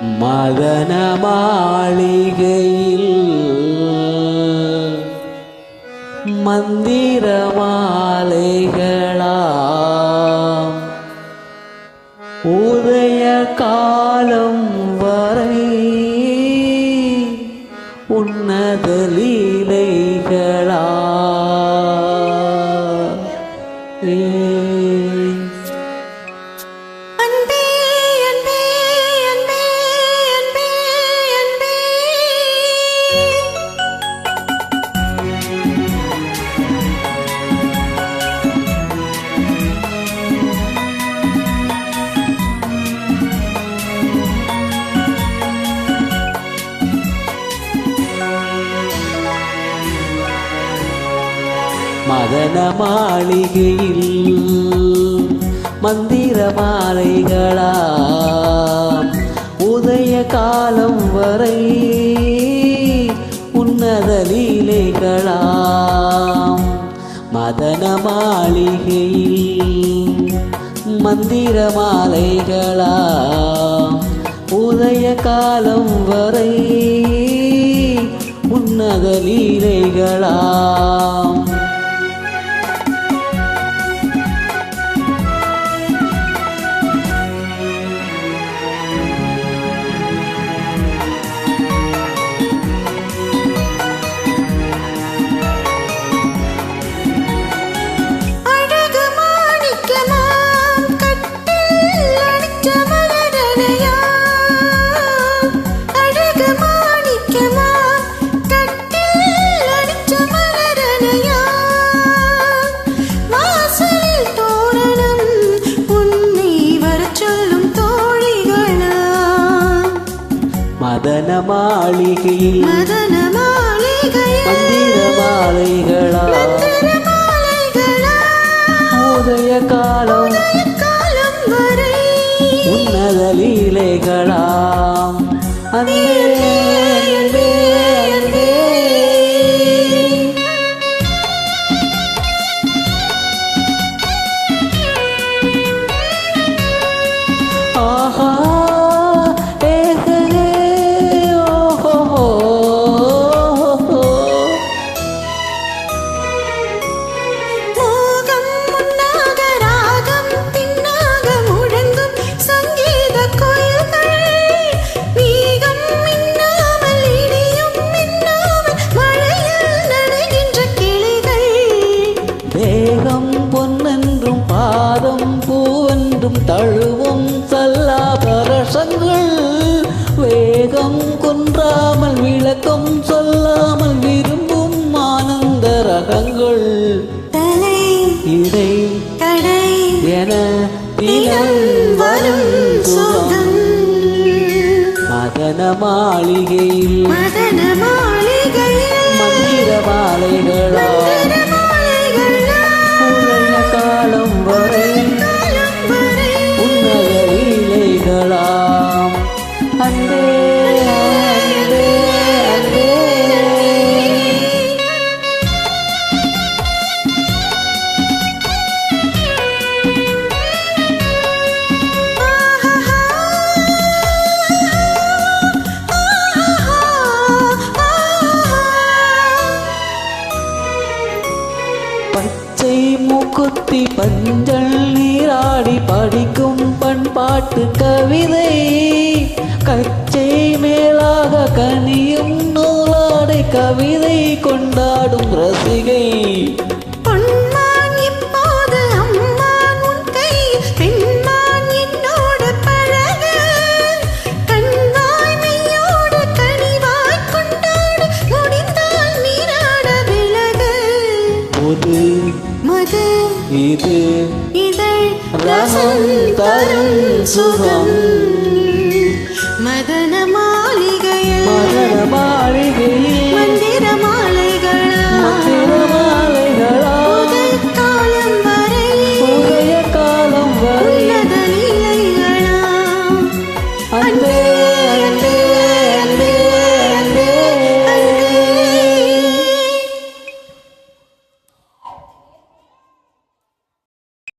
மதன மாளிகையில் மந்திர மாலைகளாம் உதய காலம் வரை உன்னத லீலைகளா மதன மாளிகையில் மந்திர மாலைகளாம் உதய காலம் வரை உன்னத லீலைகளாம். மதன மாளிகையில் மந்திர மாலைகளாம் உதய காலம் வரை உன்னத லீலைகளாம். மதன மாளிகையில் மந்திர மாலைகளா உதய காலம் உன்னத லீலைகளாம். அன்பே அன்பே அன்பே ஆஹா பொன்னென்றும் பாதம் பூவென்றும் தழுவும் சல்லாபரசங்கள் வேகம் கொன்றாமல் விளக்கம் சொல்லாமல் விரும்பும் ஆனந்த ரகங்கள் தலை இடை கடை என தினம் வரும் சுகம். மதன மாளிகையில் மந்திர மாலைகளா காலம் வரை உன்னத லீலைகளாம். அன்பே அன்பே அன்பே பச்சை மூக்குத்தி பஞ்சள் நீராடி படிக்கும் பண்பாட்டு கவிதை கச்சை மேலாக கனியும் நூலாடை கவிதை கொண்டாடும் ரசிகை. இது ரசம் தரும் சுகம். மதன மாளிகையில் மதன மாளிகையில்